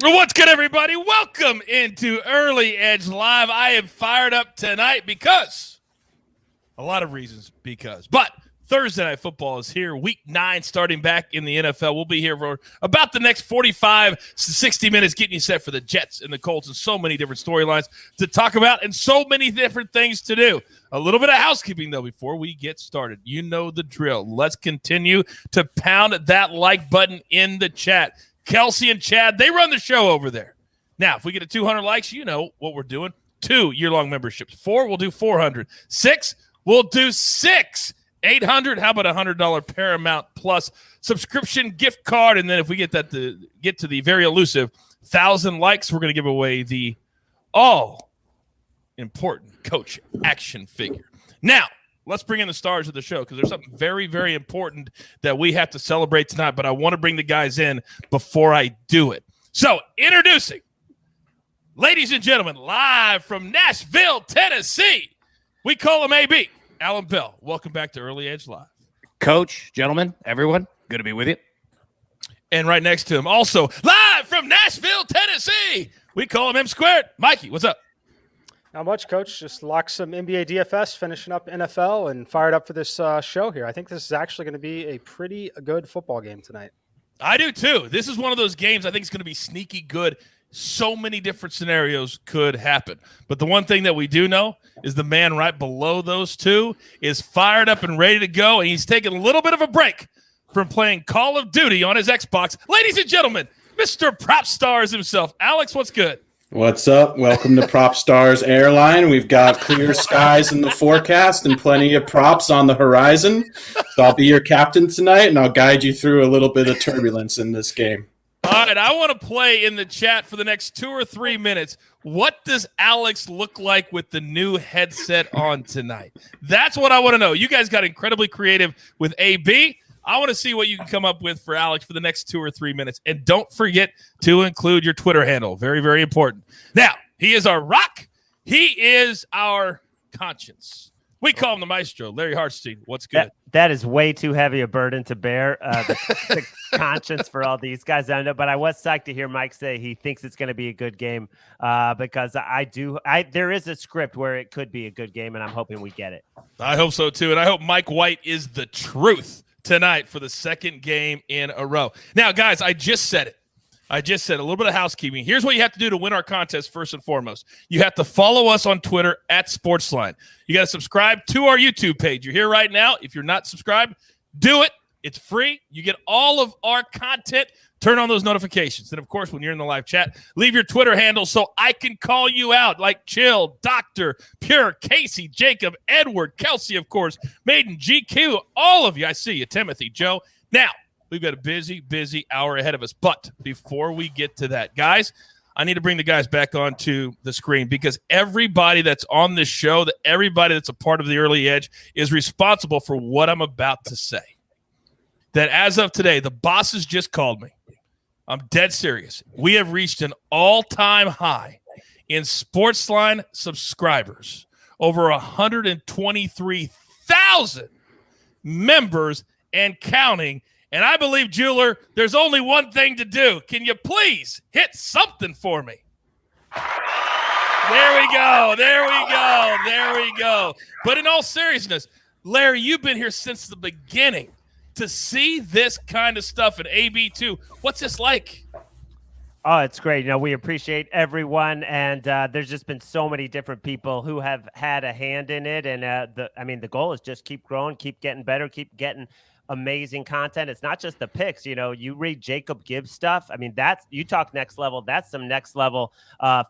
What's good, everybody? Welcome into Early Edge Live. I am fired up tonight because a lot of reasons but Thursday Night Football is here. Week 9 starting back in the NFL. We'll be here for about the next 45 to 60 minutes getting you set for the Jets and the Colts and so many different storylines to talk about and so many different things to do. A little bit of housekeeping, though, before we get started. You know the drill. Let's continue to pound that like button in the chat. Kelsey and Chad, they run the show over there. Now, if we get to 200 likes, you know what we're doing. 2 year-long memberships. 4, we'll do 400. 6, we'll do 6. 800, how about $100 Paramount Plus subscription gift card? And then if we get that to get to the very elusive 1,000 likes, we're going to give away the all-important Coach action figure. Now, let's bring in the stars of the show because there's something very, very important that we have to celebrate tonight, but I want to bring the guys in before I do it. So, introducing, ladies and gentlemen, live from Nashville, Tennessee, we call him AB. Alan Bell, welcome back to Early Edge Live. Coach, gentlemen, everyone, good to be with you. And right next to him, also live from Nashville, Tennessee, we call him M Squared. Mikey, what's up? Not much, Coach. Just locked some NBA DFS, finishing up NFL, and fired up for this show here. I think this is actually going to be a pretty good football game tonight. I do, too. This is one of those games I think is going to be sneaky good. So many different scenarios could happen. But the one thing that we do know is the man right below those two is fired up and ready to go, and he's taking a little bit of a break from playing Call of Duty on his Xbox. Ladies and gentlemen, Mr. Prop Stars himself. Alex, what's good? What's up? Welcome to Prop Stars Airline. We've got clear skies in the forecast and plenty of props on the horizon. So I'll be your captain tonight, and I'll guide you through a little bit of turbulence in this game. All right, I want to play in the chat for the next 2 or 3 minutes. What does Alex look like with the new headset on tonight? That's what I want to know. You guys got incredibly creative with AB. I want to see what you can come up with for Alex for the next 2 or 3 minutes. And don't forget to include your Twitter handle. Very, very important. Now, he is our rock. He is our conscience. We call him the maestro, Larry Hartstein. What's good? That is way too heavy a burden to bear, the conscience for all these guys. I know, but I was psyched to hear Mike say he thinks it's going to be a good game because there is a script where it could be a good game, and I'm hoping we get it. I hope so, too. And I hope Mike White is the truth tonight for the second game in a row. Now, guys, I just said it. A little bit of housekeeping. Here's what you have to do to win our contest first and foremost. You have to follow us on Twitter at SportsLine. You got to subscribe to our YouTube page. You're here right now. If you're not subscribed, do it. It's free. You get all of our content. Turn on those notifications. And, of course, when you're in the live chat, leave your Twitter handle so I can call you out like Chill, Doctor, Pure, Casey, Jacob, Edward, Kelsey, of course, Maiden, GQ, all of you. I see you, Timothy, Joe. Now, we've got a busy, busy hour ahead of us. But before we get to that, guys, I need to bring the guys back onto the screen because everybody that's on this show, everybody that's a part of the Early Edge is responsible for what I'm about to say. That as of today, the bosses just called me. I'm dead serious. We have reached an all-time high in SportsLine subscribers. Over 123,000 members and counting. And I believe, Jeweler, there's only one thing to do. Can you please hit something for me? There we go. But in all seriousness, Larry, you've been here since the beginning. To see this kind of stuff at AB too, what's this like? Oh, it's great. We appreciate everyone, and there's just been so many different people who have had a hand in it. And the goal is just keep growing, keep getting better, keep getting amazing content. It's not just the picks. You read Jacob Gibbs stuff. I mean, that's, you talk next level. That's some next level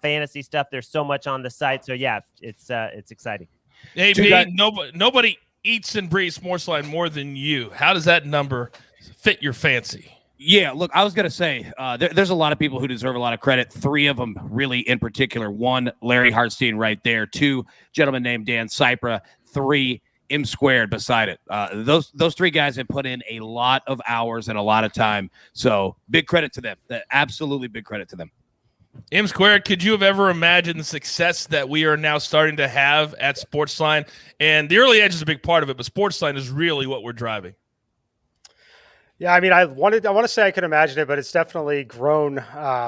fantasy stuff. There's so much on the site. So yeah, it's exciting. AB, nobody eats and breathes SportsLine more than you. How does that number fit your fancy? Yeah, look, I was going to say there's a lot of people who deserve a lot of credit. 3 of them really in particular. 1, Larry Hartstein right there. 2, gentleman named Dan Cypra. 3, M Squared beside it. Those 3 guys have put in a lot of hours and a lot of time. So big credit to them. Absolutely big credit to them. M Squared, could you have ever imagined the success that we are now starting to have at SportsLine? And the Early Edge is a big part of it, but SportsLine is really what we're driving. Yeah, I mean, I want to say I could imagine it, but it's definitely grown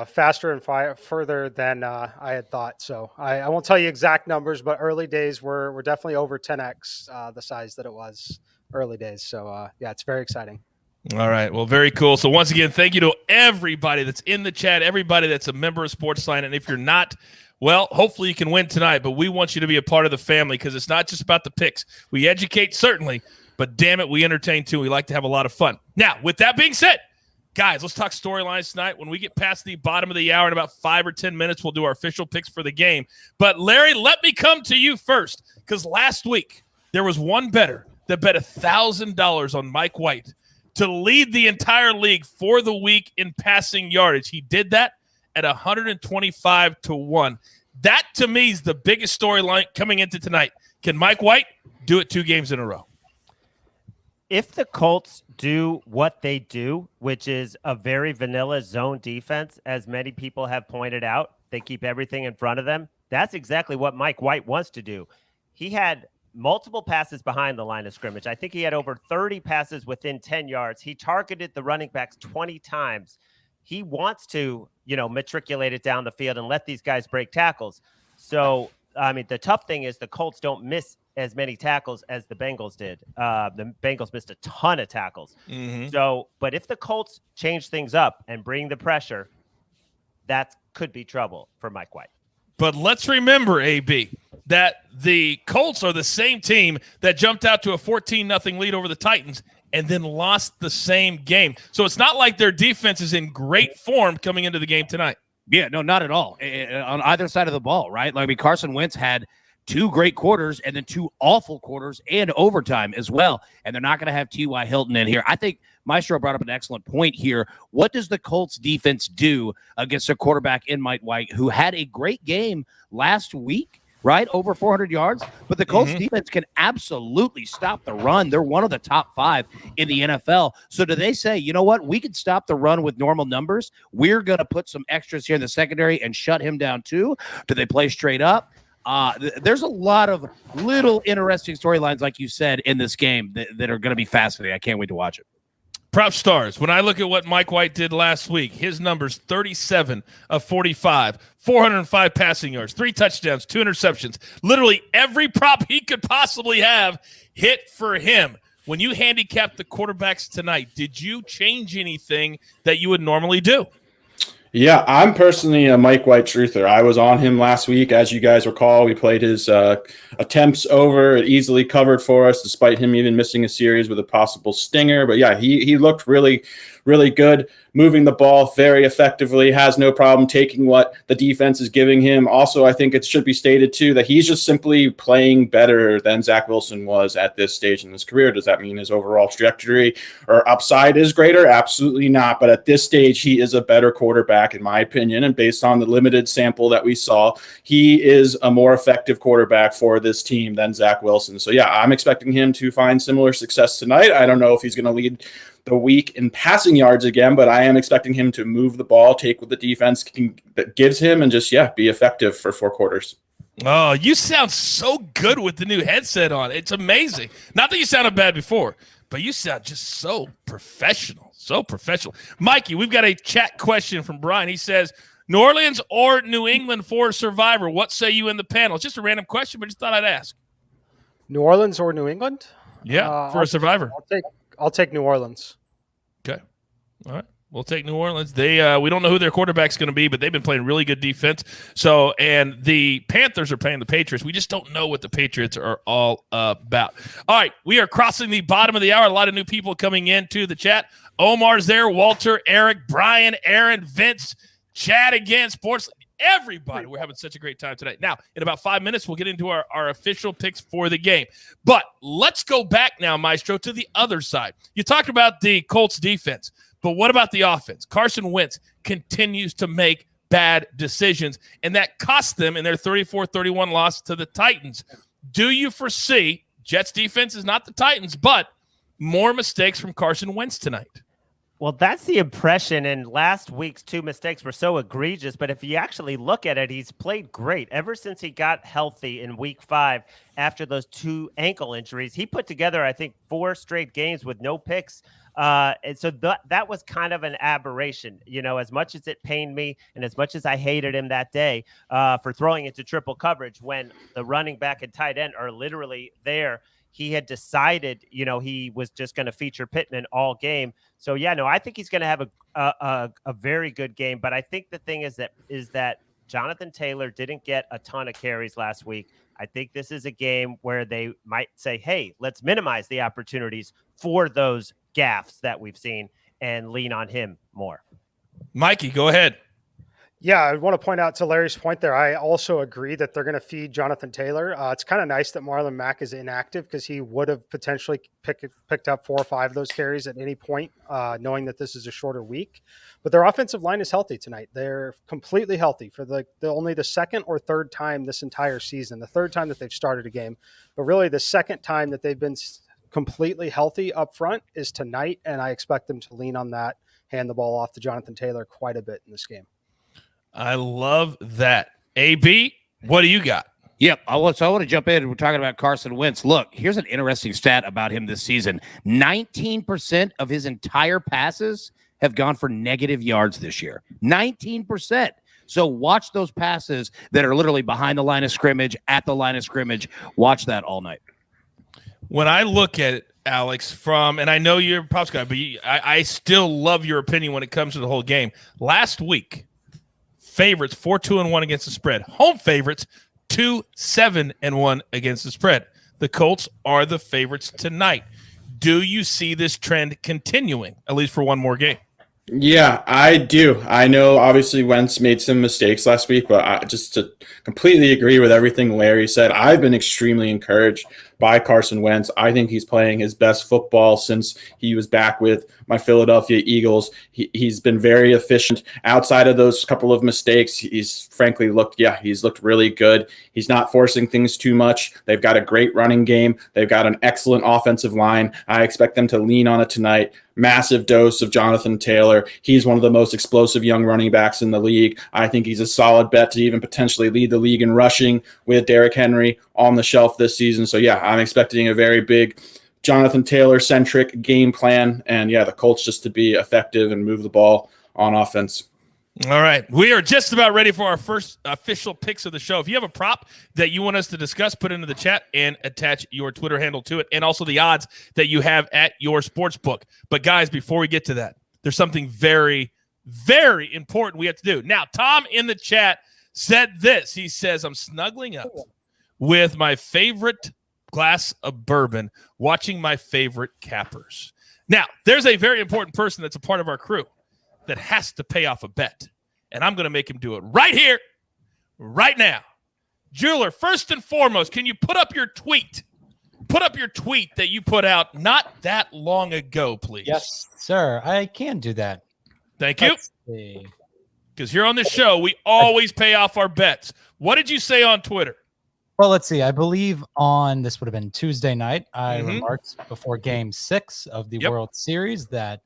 faster and further than I had thought. So I won't tell you exact numbers, but early days were definitely over 10x the size that it was early days. So yeah, it's very exciting. All right. Well, very cool. So once again, thank you to everybody that's in the chat, everybody that's a member of SportsLine. And if you're not, well, hopefully you can win tonight, but we want you to be a part of the family because it's not just about the picks. We educate, certainly, but damn it, we entertain too. We like to have a lot of fun. Now, with that being said, guys, let's talk storylines tonight. When we get past the bottom of the hour in about 5 or 10 minutes, we'll do our official picks for the game. But Larry, let me come to you first because last week there was one bettor that bet $1,000 on Mike White to lead the entire league for the week in passing yardage. He did that at 125-1. That, to me, is the biggest storyline coming into tonight. Can Mike White do it 2 games in a row? If the Colts do what they do, which is a very vanilla zone defense, as many people have pointed out, they keep everything in front of them. That's exactly what Mike White wants to do. He had multiple passes behind the line of scrimmage. I think he had over 30 passes within 10 yards. He targeted the running backs 20 times. He wants to, matriculate it down the field and let these guys break tackles. So, I mean, the tough thing is the Colts don't miss as many tackles as the Bengals did. The Bengals missed a ton of tackles. Mm-hmm. So, but if the Colts change things up and bring the pressure, that could be trouble for Mike White. But let's remember, AB, that the Colts are the same team that jumped out to a 14-0 lead over the Titans and then lost the same game. So it's not like their defense is in great form coming into the game tonight. Yeah, no, not at all. On either side of the ball, right? Like, I mean, Carson Wentz had 2 great quarters and then 2 awful quarters and overtime as well. And they're not going to have T.Y. Hilton in here. I think Maestro brought up an excellent point here. What does the Colts defense do against a quarterback in Mike White who had a great game last week, right? Over 400 yards. But the Colts defense can absolutely stop the run. They're one of the top 5 in the NFL. So do they say, you know what? We can stop the run with normal numbers. We're going to put some extras here in the secondary and shut him down too. Do they play straight up? There's a lot of little interesting storylines, like you said, in this game that are going to be fascinating. I can't wait to watch it. Prop stars, when I look at what Mike White did last week, his numbers 37 of 45, 405 passing yards, 3 touchdowns, 2 interceptions. Literally every prop he could possibly have hit for him. When you handicapped the quarterbacks tonight, did you change anything that you would normally do? Yeah, I'm personally a Mike White truther. I was on him last week. As you guys recall, we played his attempts over. It easily covered for us, despite him even missing a series with a possible stinger. But yeah, he looked really, really good, moving the ball very effectively, has no problem taking what the defense is giving him. Also, I think it should be stated, too, that he's just simply playing better than Zach Wilson was at this stage in his career. Does that mean his overall trajectory or upside is greater? Absolutely not. But at this stage, he is a better quarterback, in my opinion. And based on the limited sample that we saw, he is a more effective quarterback for this team than Zach Wilson. So, yeah, I'm expecting him to find similar success tonight. I don't know if he's going to lead the week in passing yards again, but I am expecting him to move the ball, take what the defense that gives him, and just, be effective for 4 quarters. Oh, you sound so good with the new headset on. It's amazing. Not that you sounded bad before, but you sound just so professional. So professional. Mikey, we've got a chat question from Brian. He says, New Orleans or New England for Survivor? What say you in the panel? It's just a random question, but just thought I'd ask. New Orleans or New England? Yeah, for a Survivor. I'll take New Orleans. Okay. All right. We'll take New Orleans. They we don't know who their quarterback's going to be, but they've been playing really good defense. So, and the Panthers are playing the Patriots. We just don't know what the Patriots are all about. All right. We are crossing the bottom of the hour. A lot of new people coming into the chat. Omar's there. Walter, Eric, Brian, Aaron, Vince, Chad again, Sports. Everybody, we're having such a great time tonight. Now, in about 5 minutes, we'll get into our official picks for the game. But let's go back now, Maestro, to the other side. You talked about the Colts defense, but what about the offense? Carson Wentz continues to make bad decisions, and that cost them in their 34-31 loss to the Titans. Do you foresee, Jets defense is not the Titans, but more mistakes from Carson Wentz tonight? Well, that's the impression, and last week's 2 mistakes were so egregious, but if you actually look at it, he's played great. Ever since he got healthy in week 5 after those 2 ankle injuries, he put together, I think, 4 straight games with no picks. And so that was kind of an aberration, as much as it pained me and as much as I hated him that day for throwing into triple coverage when the running back and tight end are literally there. He had decided, he was just going to feature Pittman all game. So, I think he's going to have a very good game. But I think the thing is that Jonathan Taylor didn't get a ton of carries last week. I think this is a game where they might say, hey, let's minimize the opportunities for those gaffes that we've seen and lean on him more. Mikey, go ahead. Yeah, I want to point out to Larry's point there. I also agree that they're going to feed Jonathan Taylor. It's kind of nice that Marlon Mack is inactive because he would have potentially picked up 4 or 5 of those carries at any point, knowing that this is a shorter week. But their offensive line is healthy tonight. They're completely healthy for only the second or third time this entire season. The third time that they've started a game, but really the second time that they've been completely healthy up front is tonight, and I expect them to lean on that, hand the ball off to Jonathan Taylor quite a bit in this game. I love that. AB, what do you got? Yep. I want to jump in. We're talking about Carson Wentz. Look, here's an interesting stat about him this season. 19% of his entire passes have gone for negative yards this year. 19%. So watch those passes that are literally behind the line of scrimmage, at the line of scrimmage. Watch that all night. When I look at it, Alex, and I know you're a props guy, but I still love your opinion when it comes to the whole game. Last week, favorites 4-2-1 against the spread. Home favorites 2-7-1 against the spread. The Colts are the favorites tonight. Do you see this trend continuing, at least for one more game? Yeah, I do. I know obviously Wentz made some mistakes last week, but just to completely agree with everything Larry said, I've been extremely encouraged by Carson Wentz. I think he's playing his best football since he was back with my Philadelphia Eagles. He's been very efficient. Outside of those couple of mistakes, he's looked really good. He's not forcing things too much. They've got a great running game. They've got an excellent offensive line. I expect them to lean on it tonight. Massive dose of Jonathan Taylor. He's one of the most explosive young running backs in the league. I think he's a solid bet to even potentially lead the league in rushing with Derrick Henry on the shelf this season. So, I'm expecting a very big Jonathan Taylor-centric game plan. And, the Colts just to be effective and move the ball on offense. All right. We are just about ready for our first official picks of the show. If you have a prop that you want us to discuss, put it into the chat and attach your Twitter handle to it and also the odds that you have at your sports book. But, guys, before we get to that, there's something very, very important we have to do. Now, Tom in the chat said this. He says, I'm snuggling up with my favorite glass of bourbon, watching my favorite cappers. Now, there's a very important person that's a part of our crew that has to pay off a bet, and I'm going to make him do it right here, right now. Jeweler, first and foremost, can you put up your tweet? Put up your tweet that you put out not that long ago, please. Yes, sir. I can do that. Thank you. Because here on this show, we always pay off our bets. What did you say on Twitter? Well, let's see. I believe this would have been Tuesday night. I remarked before Game 6 of the World Series that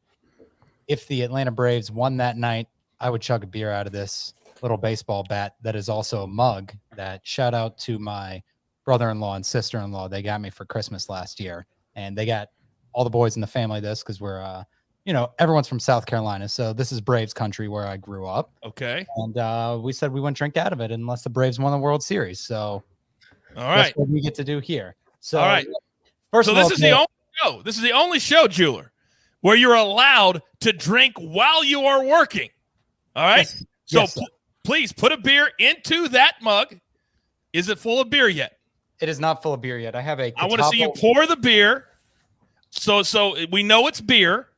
if the Atlanta Braves won that night, I would chug a beer out of this little baseball bat that is also a mug. That shout out to my brother-in-law and sister-in-law. They got me for Christmas last year, and they got all the boys in the family this because we're, everyone's from South Carolina. So this is Braves country where I grew up. Okay. And we said we wouldn't drink out of it unless the Braves won the World Series. So all right, that's what we get to do here. So all right. First of all, this is the only show. This is the only show, Jeweler, where you're allowed to drink while you are working. All right. Yes. So please put a beer into that mug. Is it full of beer yet? It is not full of beer yet. I have a. I want to see you pour the beer. So we know it's beer.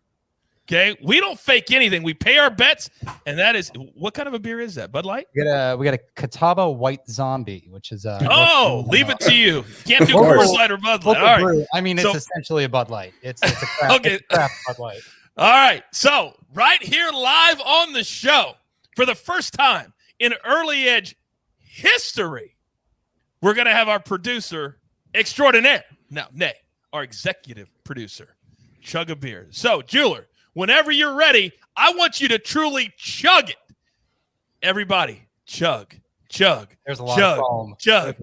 Okay, we don't fake anything. We pay our bets, and that is what kind of a beer is that? Bud Light? We got a Catawba White Zombie, which is leave it to you. Can't do Coors Light or Bud Light. All right. I mean, it's essentially a Bud Light. It's a craft, it's a craft Bud Light. All right, so right here live on the show for the first time in Early Edge history, we're gonna have our producer extraordinaire. Now, our executive producer, chug a beer. So, Jeweler, whenever you're ready, I want you to truly chug it. Everybody, chug. There's a lot of foam. Chug.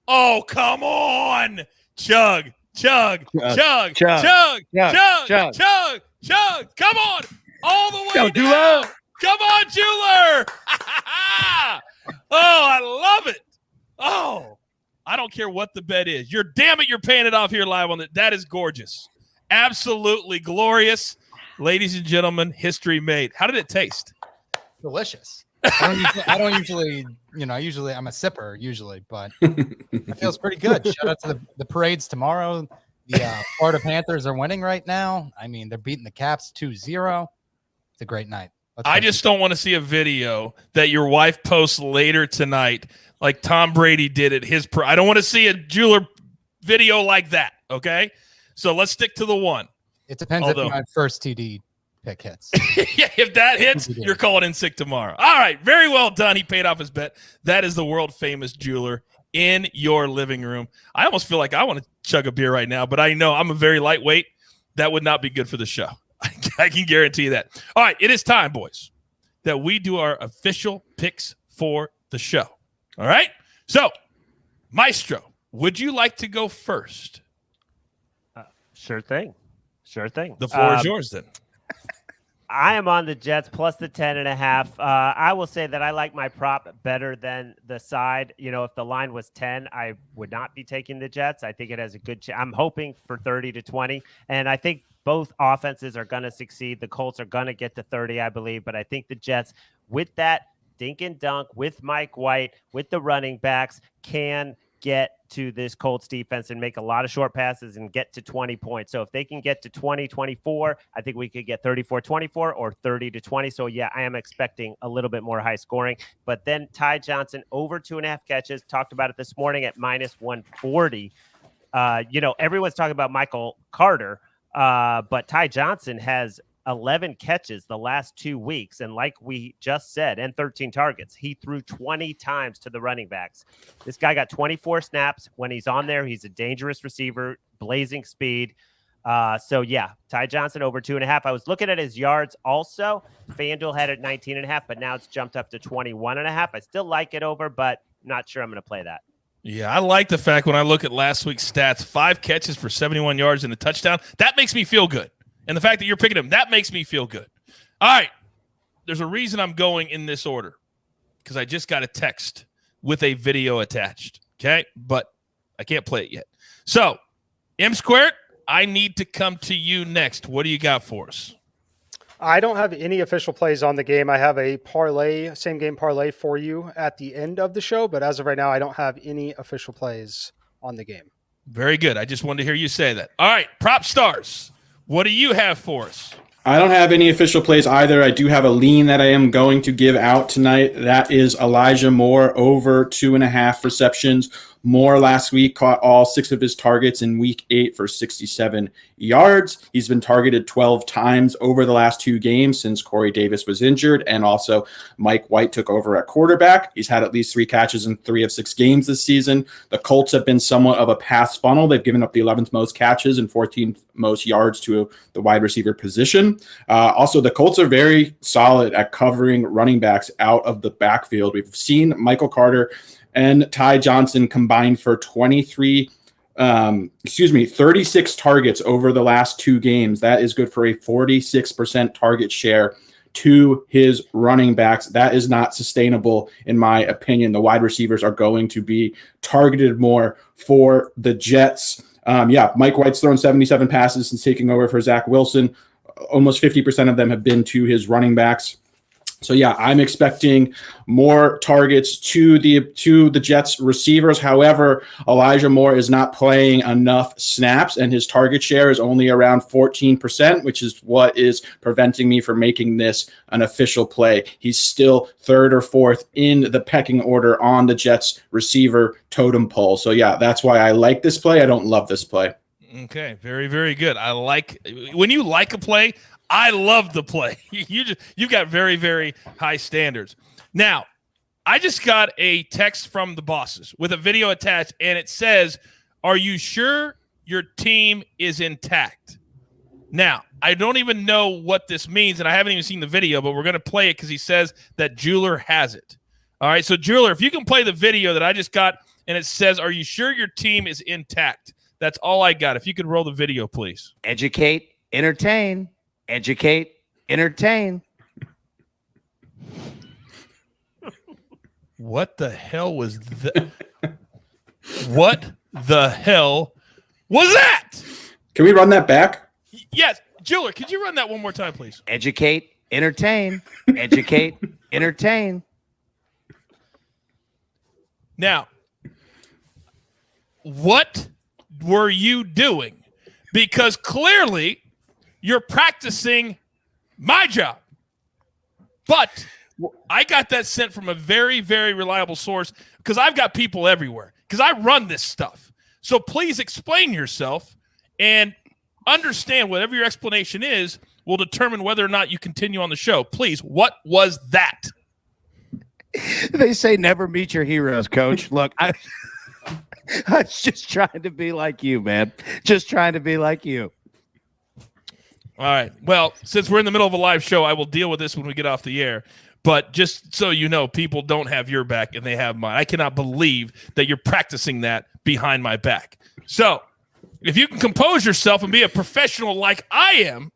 Oh, come on. Chug. chug, chug, chug, chug, chug, chug. Come on. All the way down. Come on, Jeweler. Oh, I love it. Oh, I don't care what the bet is. You're paying it off here live on it. That is gorgeous. Absolutely glorious. Ladies and gentlemen, history made. How did it taste? Delicious. I don't usually, usually I'm a sipper usually, but it feels pretty good. Shout out to the parades tomorrow. The Florida Panthers are winning right now. I mean, they're beating the Caps 2-0. It's a great night. I just don't want to see a video that your wife posts later tonight like Tom Brady did at his I don't want to see a Jeweler video like that, okay? So let's stick to the one. It depends if my first TD pick hits. Yeah, if that hits, you're calling in sick tomorrow. All right, very well done. He paid off his bet. That is the world-famous Jeweler in your living room. I almost feel like I want to chug a beer right now, but I know I'm a very lightweight. That would not be good for the show. I can guarantee you that. All right, it is time, boys, that we do our official picks for the show. All right? So, Maestro, would you like to go first? Sure thing. The floor is yours then. I am on the Jets plus the 10.5. I will say that I like my prop better than the side. If the line was 10, I would not be taking the Jets. I think it has a good chance. I'm hoping for 30-20, and I think both offenses are going to succeed. The Colts are going to get to 30, I believe, but I think the Jets, with that dink and dunk, with Mike White, with the running backs, can get to this Colts defense and make a lot of short passes and get to 20 points. So if they can get to 20-24, I think we could get 34-24 or 30-20. So yeah, I am expecting a little bit more high scoring. But then Ty Johnson over 2.5 catches, talked about it this morning at -140. Everyone's talking about Michael Carter, but Ty Johnson has 11 catches the last 2 weeks. And like we just said, and 13 targets, he threw 20 times to the running backs. This guy got 24 snaps. When he's on there, he's a dangerous receiver, blazing speed. So yeah, Ty Johnson over 2.5. I was looking at his yards also. FanDuel had it 19.5, but now it's jumped up to 21.5. I still like it over, but not sure I'm going to play that. Yeah, I like the fact when I look at last week's stats, 5 catches for 71 yards and a touchdown. That makes me feel good. And the fact that you're picking him, that makes me feel good. All right. There's a reason I'm going in this order because I just got a text with a video attached. Okay. But I can't play it yet. So, M Squared, I need to come to you next. What do you got for us? I don't have any official plays on the game. I have a parlay, same game parlay for you at the end of the show. But as of right now, I don't have any official plays on the game. Very good. I just wanted to hear you say that. All right. Prop stars. What do you have for us? I don't have any official plays either. I do have a lean that I am going to give out tonight. That is Elijah Moore over 2.5 receptions. Moore last week caught all 6 of his targets in week 8 for 67 yards. He's been targeted 12 times over the last 2 games since Corey Davis was injured, and also Mike White took over at quarterback. He's had at least 3 catches in 3 of 6 games this season. The Colts have been somewhat of a pass funnel. They've given up the 11th most catches and 14th most yards to the wide receiver position. Also, the Colts are very solid at covering running backs out of the backfield. We've seen Michael Carter and Ty Johnson combined for 36 targets over the last 2 games. That is good for a 46% target share to his running backs. That is not sustainable, in my opinion. The wide receivers are going to be targeted more for the Jets. Mike White's thrown 77 passes since taking over for Zach Wilson. Almost 50% of them have been to his running backs. So yeah, I'm expecting more targets to the Jets receivers. However, Elijah Moore is not playing enough snaps, and his target share is only around 14%, which is what is preventing me from making this an official play. He's still 3rd or 4th in the pecking order on the Jets receiver totem pole. So yeah, that's why I like this play. I don't love this play. Okay, very, very good. I like when you like a play. I love the play. You've got very, very high standards. Now, I just got a text from the bosses with a video attached, and it says, "Are you sure your team is intact?" Now, I don't even know what this means, and I haven't even seen the video, but we're going to play it because he says that Jeweler has it. All right, so Jeweler, if you can play the video that I just got, and it says, "Are you sure your team is intact?" That's all I got. If you could roll the video, please. Educate, entertain. Educate, entertain. What the hell was that? What the hell was that? Can we run that back? Yes. Jeweler, could you run that one more time, please? Educate, entertain. Educate, entertain. Now, what were you doing? Because clearly you're practicing my job. But I got that sent from a very, very reliable source because I've got people everywhere because I run this stuff. So please explain yourself and understand whatever your explanation is will determine whether or not you continue on the show. Please, what was that? They say never meet your heroes, Coach. Look, I was just trying to be like you, man. Just trying to be like you. All right. Well, since we're in the middle of a live show, I will deal with this when we get off the air. But just so you know, people don't have your back and they have mine. I cannot believe that you're practicing that behind my back. So if you can compose yourself and be a professional like I am,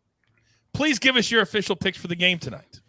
please give us your official picks for the game tonight.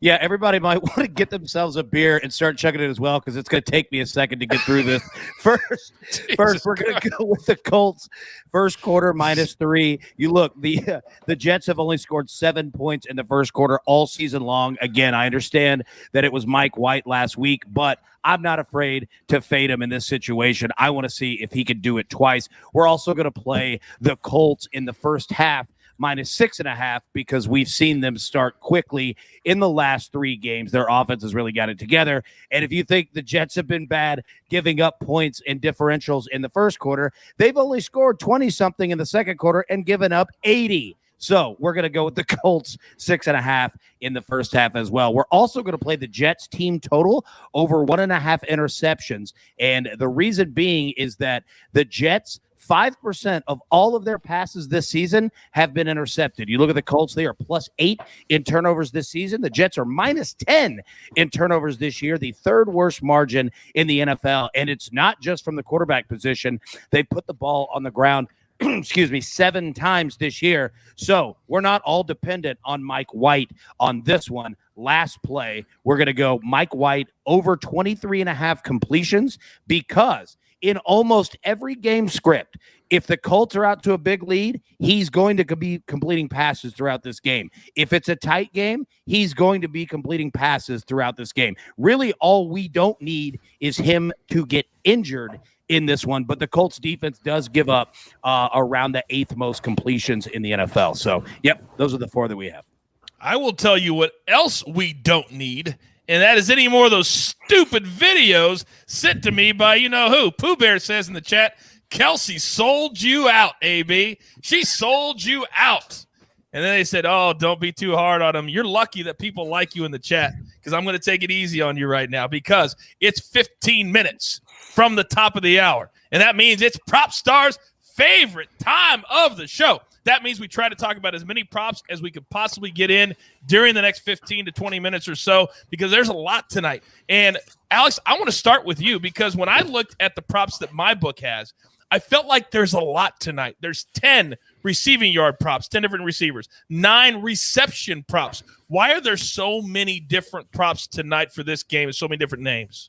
Yeah, everybody might want to get themselves a beer and start chugging it as well because it's going to take me a second to get through this. First, we're going to go with the Colts. First quarter -3. You look, the Jets have only scored 7 points in the first quarter all season long. Again, I understand that it was Mike White last week, but I'm not afraid to fade him in this situation. I want to see if he could do it twice. We're also going to play the Colts in the first half -6.5 because we've seen them start quickly in the last 3 games. Their offense has really got it together. And if you think the Jets have been bad giving up points and differentials in the first quarter, they've only scored 20-something in the second quarter and given up 80. So we're going to go with the Colts 6.5 in the first half as well. We're also going to play the Jets team total over 1.5 interceptions. And the reason being is that the Jets, 5% of all of their passes this season have been intercepted. You look at the Colts, they are +8 in turnovers this season. The Jets are -10 in turnovers this year, the third worst margin in the NFL. And it's not just from the quarterback position. They put the ball on the ground, 7 times this year. So we're not all dependent on Mike White on this one. Last play, we're going to go Mike White over 23.5 completions because in almost every game script, if the Colts are out to a big lead, he's going to be completing passes throughout this game. If it's a tight game, he's going to be completing passes throughout this game. Really, all we don't need is him to get injured in this one, but the Colts defense does give up around the 8th most completions in the NFL. So, yep, those are the 4 that we have. I will tell you what else we don't need, and that is any more of those stupid videos sent to me by you-know-who. Pooh Bear says in the chat, Kelsey sold you out, AB. She sold you out. And then they said, oh, don't be too hard on him. You're lucky that people like you in the chat because I'm going to take it easy on you right now because it's 15 minutes from the top of the hour. And that means it's Prop Star's favorite time of the show. That means we try to talk about as many props as we could possibly get in during the next 15 to 20 minutes or so because there's a lot tonight. And, Alex, I want to start with you because when I looked at the props that my book has, I felt like there's a lot tonight. There's 10 receiving yard props, 10 different receivers, 9 reception props. Why are there so many different props tonight for this game and so many different names?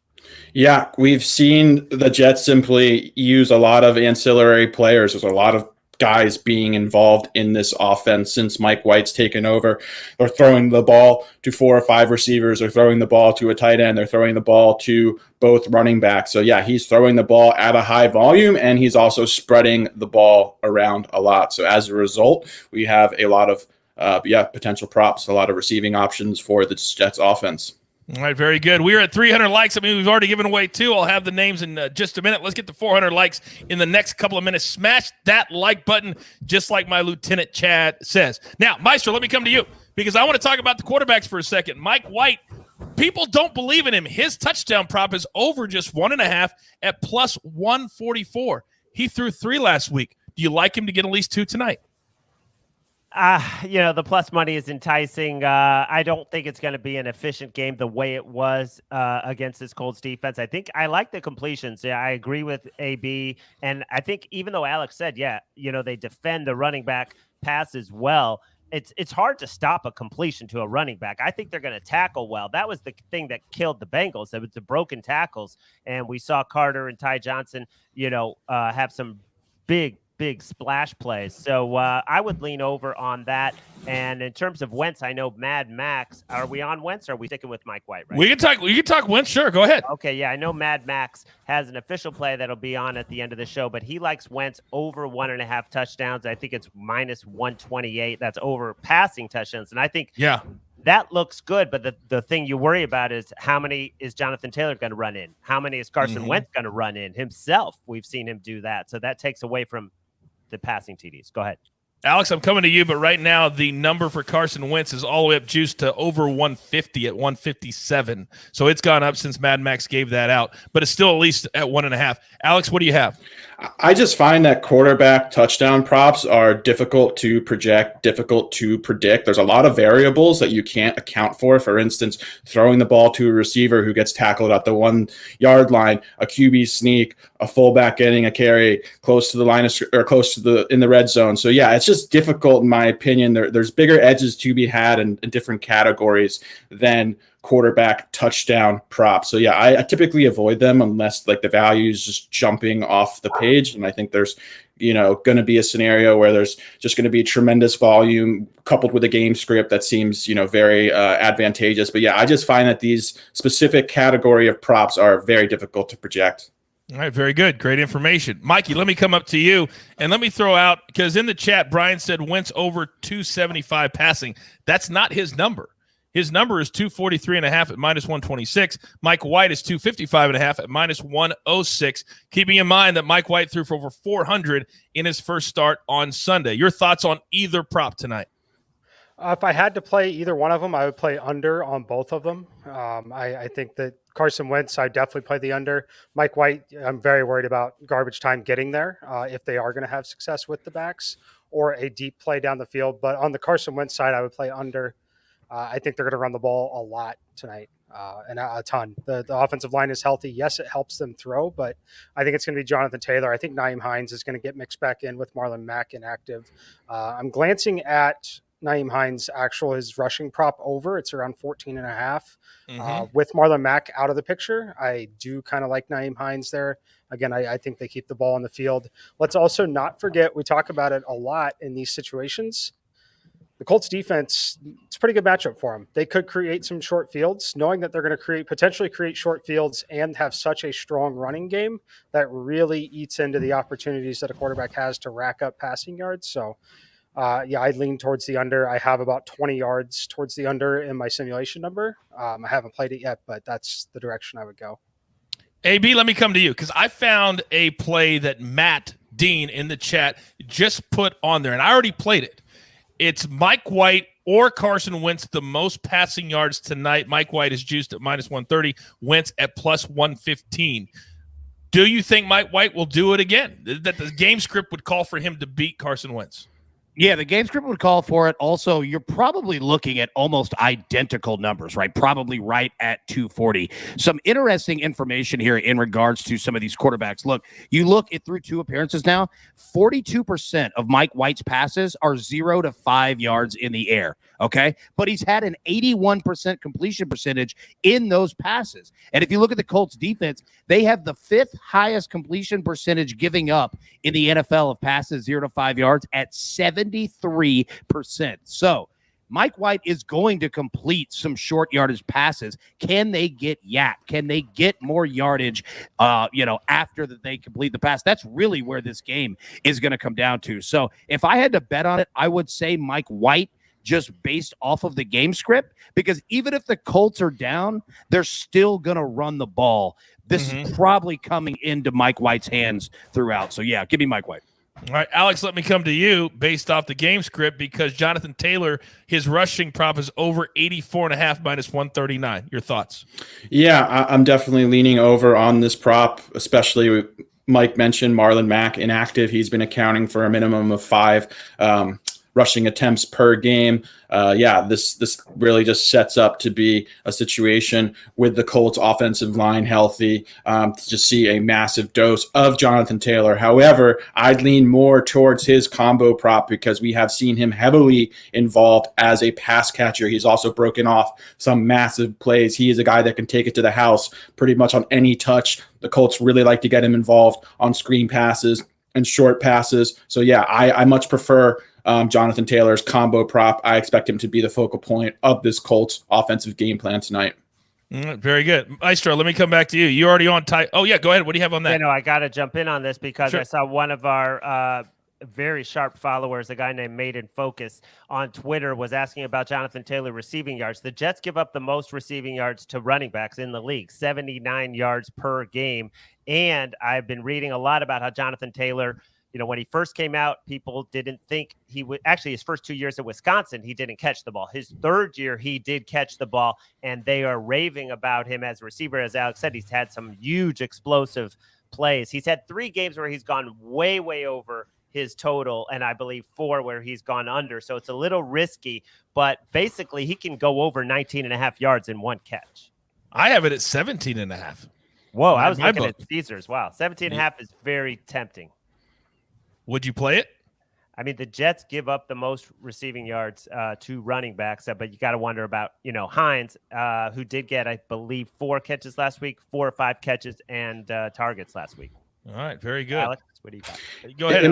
Yeah, we've seen the Jets simply use a lot of ancillary players. There's a lot of guys being involved in this offense since Mike White's taken over. They're throwing the ball to 4 or 5 receivers. They're throwing the ball to a tight end. They're throwing the ball to both running backs. So, yeah, he's throwing the ball at a high volume, and he's also spreading the ball around a lot. So, as a result, we have a lot of potential props, a lot of receiving options for the Jets offense. All right, very good. We're at 300 likes. I mean, we've already given away 2. I'll have the names in just a minute. Let's get to 400 likes in the next couple of minutes. Smash that like button, just like my Lieutenant Chad says. Now, Maestro, let me come to you because I want to talk about the quarterbacks for a second. Mike White, people don't believe in him. His touchdown prop is over just 1.5 at +144. He threw 3 last week. Do you like him to get at least 2 tonight? The plus money is enticing. I don't think it's going to be an efficient game the way it was against this Colts defense. I think I like the completions. Yeah, I agree with AB. And I think even though Alex said, they defend the running back passes well, it's hard to stop a completion to a running back. I think they're going to tackle well. That was the thing that killed the Bengals. It was the broken tackles. And we saw Carter and Ty Johnson, have some big splash plays. So I would lean over on that. And in terms of Wentz, I know Mad Max. Are we on Wentz or are we sticking with Mike White? Right? We can talk Wentz. Sure, go ahead. Okay, yeah, I know Mad Max has an official play that'll be on at the end of the show, but he likes Wentz over 1.5 touchdowns. I think it's minus 128. That's over passing touchdowns. And I think that looks good, but the thing you worry about is how many is Jonathan Taylor going to run in? How many is Carson Wentz going to run in himself? We've seen him do that. So that takes away from the passing TDs. Go ahead. Alex, I'm coming to you, but right now the number for Carson Wentz is all the way up juiced to over 150 at 157. So it's gone up since Mad Max gave that out, but it's still at least at 1.5. Alex, what do you have? I just find that quarterback touchdown props are difficult to project, difficult to predict. There's a lot of variables that you can't account for. For instance, throwing the ball to a receiver who gets tackled at the 1 yard line, a QB sneak, a fullback getting a carry close to the line or close to in the red zone. So yeah, it's just difficult in my opinion. There's bigger edges to be had in different categories than quarterback touchdown props. So yeah, I typically avoid them unless like the value is just jumping off the page. And I think there's, going to be a scenario where there's just going to be tremendous volume coupled with a game script that seems, very advantageous. But yeah, I just find that these specific category of props are very difficult to project. All right, very good. Great information. Mikey, let me come up to you and let me throw out, because in the chat, Brian said Wentz over 275 passing. That's not his number. His number is 243.5 at minus 126. Mike White is 255.5 at minus 106. Keeping in mind that Mike White threw for over 400 in his first start on Sunday. Your thoughts on either prop tonight? If I had to play either one of them, I would play under on both of them. I think that Carson Wentz, I definitely play the under. Mike White, I'm very worried about garbage time getting there if they are going to have success with the backs or a deep play down the field. But on the Carson Wentz side, I would play under. I think they're going to run the ball a lot tonight and a ton. The offensive line is healthy. Yes, it helps them throw, but I think it's going to be Jonathan Taylor. I think Nyheim Hines is going to get mixed back in with Marlon Mack inactive. I'm glancing at Nyheim Hines' his rushing prop over. It's around 14.5. With Marlon Mack out of the picture, I do kind of like Nyheim Hines there. Again, I think they keep the ball on the field. Let's also not forget, we talk about it a lot in these situations. The Colts defense, it's a pretty good matchup for them. They could create some short fields, knowing that they're going to potentially create short fields and have such a strong running game that really eats into the opportunities that a quarterback has to rack up passing yards. So, I'd lean towards the under. I have about 20 yards towards the under in my simulation number. I haven't played it yet, but that's the direction I would go. AB, let me come to you because I found a play that Matt Dean in the chat just put on there, and I already played it. It's Mike White or Carson Wentz, the most passing yards tonight. Mike White is juiced at minus 130, Wentz at plus 115. Do you think Mike White will do it again? That the game script would call for him to beat Carson Wentz? Yeah, the game script would call for it. Also, you're probably looking at almost identical numbers, right? Probably right at 240. Some interesting information here in regards to some of these quarterbacks. Look, you look at through 2 appearances now, 42% of Mike White's passes are 0 to 5 yards in the air, okay? But he's had an 81% completion percentage in those passes. And if you look at the Colts defense, they have the 5th highest completion percentage giving up in the NFL of passes 0 to 5 yards at 73%. So Mike White is going to complete some short yardage passes. Can they get yak? Can they get more yardage, after that they complete the pass? That's really where this game is going to come down to. So if I had to bet on it, I would say Mike White, just based off of the game script, because even if the Colts are down, they're still going to run the ball. This is probably coming into Mike White's hands throughout. So yeah, give me Mike White. All right, Alex, let me come to you based off the game script because Jonathan Taylor, his rushing prop is over 84.5 minus 139. Your thoughts? Yeah, I'm definitely leaning over on this prop, especially Mike mentioned Marlon Mack inactive. He's been accounting for a minimum of 5 rushing attempts per game. This really just sets up to be a situation with the Colts offensive line healthy, to just see a massive dose of Jonathan Taylor. However, I'd lean more towards his combo prop because we have seen him heavily involved as a pass catcher. He's also broken off some massive plays. He is a guy that can take it to the house pretty much on any touch. The Colts really like to get him involved on screen passes and short passes. So yeah, I much prefer Jonathan Taylor's combo prop. I expect him to be the focal point of this Colts offensive game plan tonight. Very good. Maestro, let me come back to you. You already on tight. Oh, yeah, go ahead. What do you have on that? I got to jump in on this because Sure. I saw one of our very sharp followers, a guy named Made in Focus on Twitter, was asking about Jonathan Taylor receiving yards. The Jets give up the most receiving yards to running backs in the league, 79 yards per game. And I've been reading a lot about how Jonathan Taylor, when he first came out, people didn't think he would. Actually, his first 2 years at Wisconsin, he didn't catch the ball. His third year, he did catch the ball, and they are raving about him as a receiver. As Alex said, he's had some huge explosive plays. He's had 3 games where he's gone way, way over his total, and I believe 4 where he's gone under. So it's a little risky, but basically he can go over 19 and a half yards in one catch. I have it at 17 and a half. Whoa, I was My looking book. at Caesars. Wow, 17 and a half is very tempting. Would you play it? I mean, the Jets give up the most receiving yards to running backs, but you got to wonder about, Hines, who did get, I believe, 4 catches last week, 4 or 5 catches and targets last week. All right, very good. Alex, what do you got? Go ahead.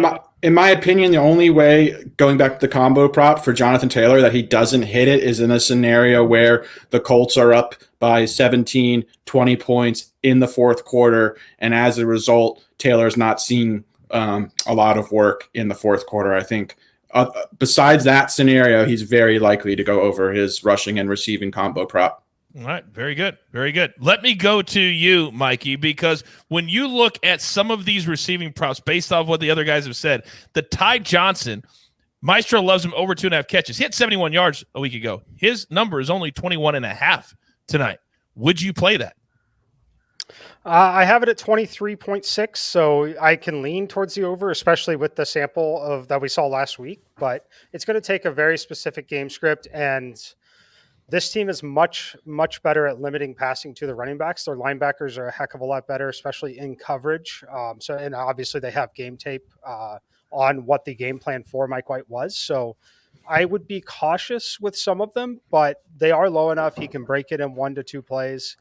In my opinion, the only way, going back to the combo prop for Jonathan Taylor, that he doesn't hit it is in a scenario where the Colts are up by 17, 20 points in the fourth quarter, and as a result, Taylor's not seeing a lot of work in the fourth quarter. I think besides that scenario, he's very likely to go over his rushing and receiving combo prop. All right. Very good. Very good. Let me go to you, Mikey, because when you look at some of these receiving props based off what the other guys have said, the Ty Johnson, Maestro loves him over 2.5 catches. He had 71 yards a week ago. His number is only 21.5 tonight. Would you play that? I have it at 23.6, so I can lean towards the over, especially with the sample of that we saw last week. But it's going to take a very specific game script, and this team is much, much better at limiting passing to the running backs. Their linebackers are a heck of a lot better, especially in coverage. And obviously they have game tape on what the game plan for Mike White was. So I would be cautious with some of them, but they are low enough. He can break it in 1 to 2 plays.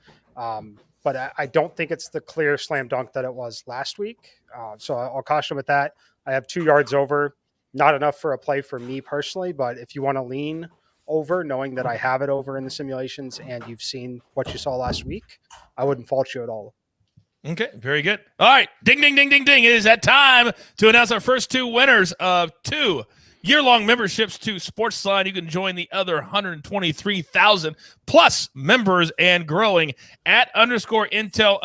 But I don't think it's the clear slam dunk that it was last week. So I'll caution with that. I have 2 yards over, not enough for a play for me personally, but if you want to lean over, knowing that I have it over in the simulations and you've seen what you saw last week, I wouldn't fault you at all. Okay, very good. All right, ding, ding, ding, ding, ding. It is that time to announce our first 2 winners of 2 year-long memberships to SportsLine. You can join the other 123,000 plus members and growing at _Intel_1_.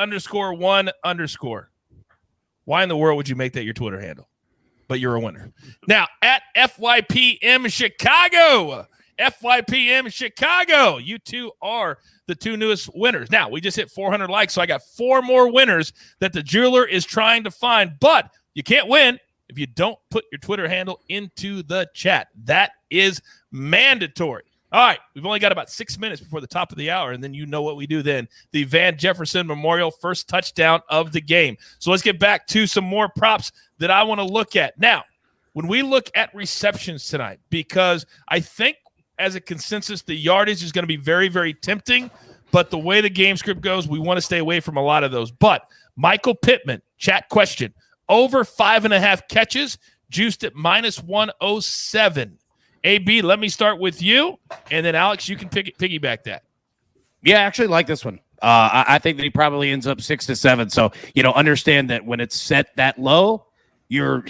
Why in the world would you make that your Twitter handle? But you're a winner. Now, at FYPM Chicago. FYPM Chicago. You 2 are the 2 newest winners. Now, we just hit 400 likes, so I got 4 more winners that the jeweler is trying to find. But you can't win if you don't put your Twitter handle into the chat. That is mandatory. All right, we've only got about 6 minutes before the top of the hour, and then you know what we do then. The Van Jefferson Memorial first touchdown of the game. So let's get back to some more props that I want to look at. Now, when we look at receptions tonight, because I think as a consensus, the yardage is going to be very, very tempting, but the way the game script goes, we want to stay away from a lot of those. But Michael Pittman, chat question, over 5.5 catches, juiced at -107. AB, let me start with you, and then Alex, you can piggyback that. Yeah, I actually like this one. I think that he probably ends up 6 to 7. So, understand that when it's set that low, your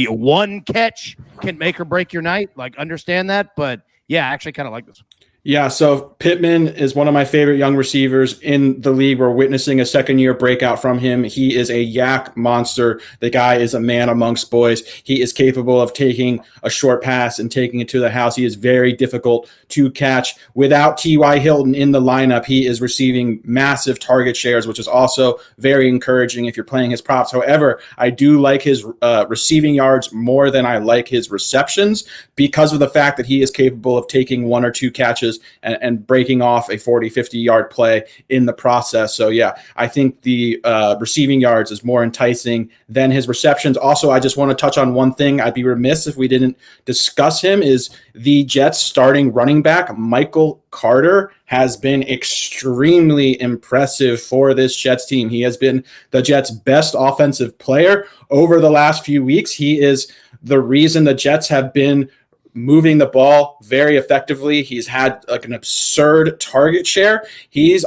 1 catch can make or break your night. Like, understand that. But yeah, I actually kind of like this one. Yeah, so Pittman is one of my favorite young receivers in the league. We're witnessing a second-year breakout from him. He is a yak monster. The guy is a man amongst boys. He is capable of taking a short pass and taking it to the house. He is very difficult to catch. Without T.Y. Hilton in the lineup, he is receiving massive target shares, which is also very encouraging if you're playing his props. However, I do like his receiving yards more than I like his receptions because of the fact that he is capable of taking one or two catches and breaking off a 40, 50-yard play in the process. So, yeah, I think the receiving yards is more enticing than his receptions. Also, I just want to touch on one thing. I'd be remiss if we didn't discuss him is the Jets starting running back, Michael Carter, has been extremely impressive for this Jets team. He has been the Jets' best offensive player over the last few weeks. He is the reason the Jets have been moving the ball very effectively. He's had like an absurd target share.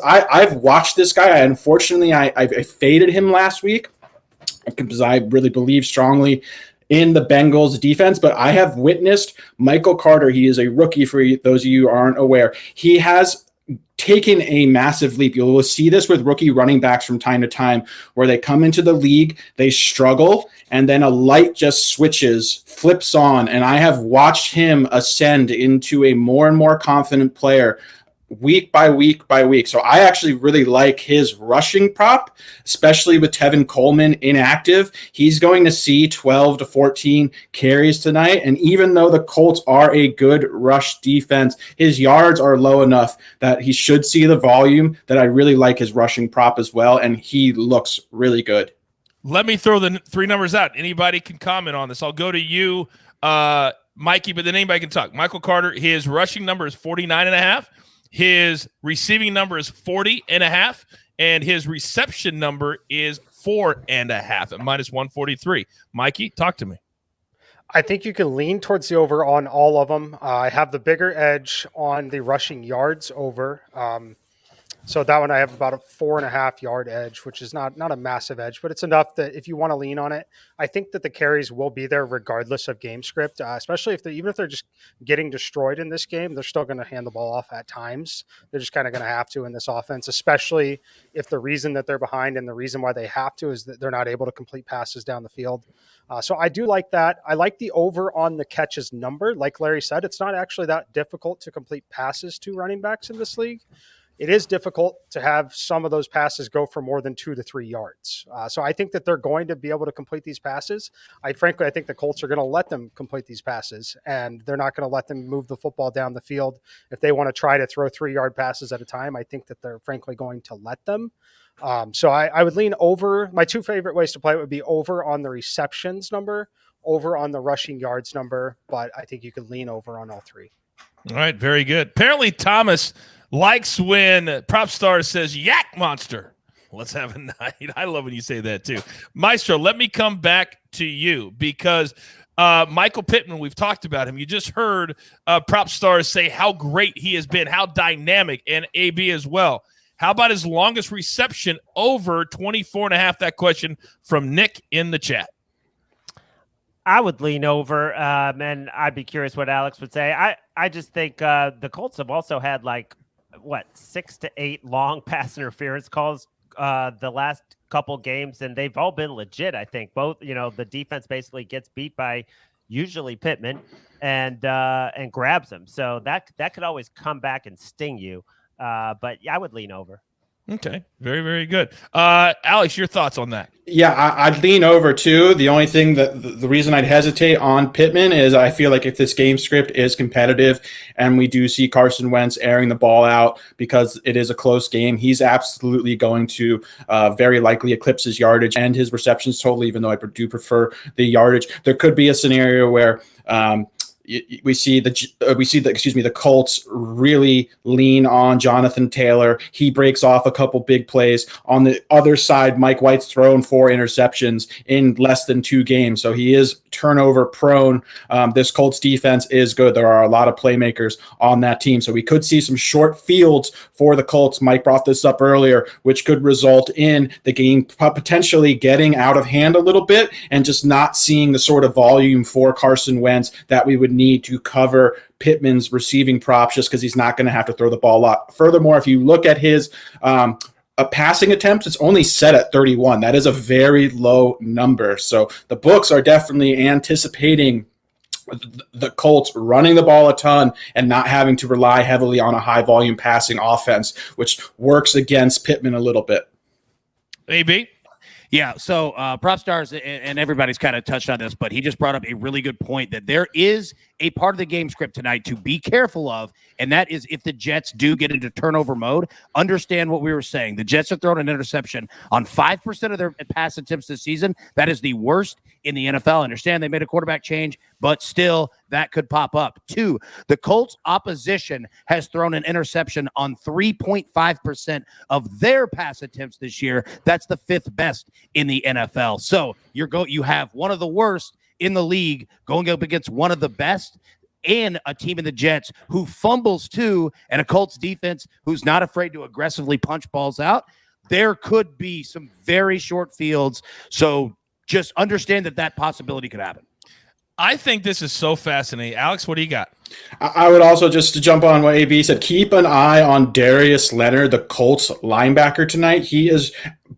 I've watched this guy. Unfortunately, I faded him last week because I really believe strongly in the Bengals defense, but I have witnessed Michael Carter. He is a rookie for those of you who aren't aware. He has taken a massive leap. You will see this with rookie running backs from time to time where they come into the league, they struggle, and then a light just switches, flips on, and I have watched him ascend into a more and more confident player week by week by week. So I actually really like his rushing prop, especially with Tevin Coleman inactive. He's going to see 12 to 14 carries tonight. And even though the Colts are a good rush defense, his yards are low enough that he should see the volume that I really like his rushing prop as well. And he looks really good. Let me throw the three numbers out. Anybody can comment on this. I'll go to you, Mikey, but then anybody can talk. Michael Carter, his rushing number is 49.5. His receiving number is 40.5, and his reception number is 4.5 at -143. Mikey, talk to me. I think you can lean towards the over on all of them. I have the bigger edge on the rushing yards over. So that one I have about a 4.5 yard edge, which is not a massive edge, but it's enough that if you want to lean on it, I think that the carries will be there regardless of game script, especially even if they're just getting destroyed in this game, they're still going to hand the ball off at times. They're just kind of going to have to in this offense, especially if the reason that they're behind and the reason why they have to is that they're not able to complete passes down the field. So I do like that. I like the over on the catches number. Like Larry said, it's not actually that difficult to complete passes to running backs in this league. It is difficult to have some of those passes go for more than 2 to 3 yards. So I think that they're going to be able to complete these passes. Frankly, I think the Colts are going to let them complete these passes, and they're not going to let them move the football down the field. If they want to try to throw 3-yard passes at a time, I think that they're frankly going to let them. So I would lean over. My two favorite ways to play it would be over on the receptions number, over on the rushing yards number, but I think you could lean over on all three. All right, very good. Apparently, Thomas likes when Prop Star says yak monster. Let's have a night. I love when you say that too. Maestro, let me come back to you because Michael Pittman, we've talked about him. You just heard Prop Stars say how great he has been, how dynamic, and AB as well. How about his longest reception over 24.5? That question from Nick in the chat. I would lean over, and I'd be curious what Alex would say. I just think the Colts have also had 6 to 8 long pass interference calls the last couple games, and they've all been legit. I think both, the defense basically gets beat by usually Pittman and grabs him. So that could always come back and sting you. But yeah, I would lean over. Okay. Very, very good. Alex, your thoughts on that? Yeah, I'd lean over too. The only thing that the reason I'd hesitate on Pittman is I feel like if this game script is competitive and we do see Carson Wentz airing the ball out because it is a close game, he's absolutely going to very likely eclipse his yardage and his receptions totally, even though I do prefer the yardage. There could be a scenario where we see the Colts really lean on Jonathan Taylor. He breaks off a couple big plays. On the other side, Mike White's thrown 4 interceptions in less than 2 games, so he is turnover prone. This Colts defense is good. There are a lot of playmakers on that team, so we could see some short fields for the Colts. Mike brought this up earlier, which could result in the game potentially getting out of hand a little bit and just not seeing the sort of volume for Carson Wentz that we would need need to cover Pittman's receiving props just because he's not going to have to throw the ball a lot. Furthermore, if you look at his passing attempts, it's only set at 31. That is a very low number. So the books are definitely anticipating the Colts running the ball a ton and not having to rely heavily on a high volume passing offense, which works against Pittman a little bit. AB? Yeah, so Prop Stars, and everybody's kind of touched on this, but he just brought up a really good point that there is a part of the game script tonight to be careful of, and that is if the Jets do get into turnover mode, understand what we were saying. The Jets have thrown an interception on 5% of their pass attempts this season. That is the worst in the NFL. Understand they made a quarterback change, but still that could pop up. 2, the Colts opposition has thrown an interception on 3.5% of their pass attempts this year. That's the 5th best in the NFL. So you have one of the worst in the league going up against one of the best, and a team in the Jets who fumbles too, and a Colts defense who's not afraid to aggressively punch balls out. There could be some very short fields. So just understand that possibility could happen. I think this is so fascinating. Alex, what do you got? I would also, just to jump on what AB said, keep an eye on Darius Leonard, the Colts linebacker tonight. He is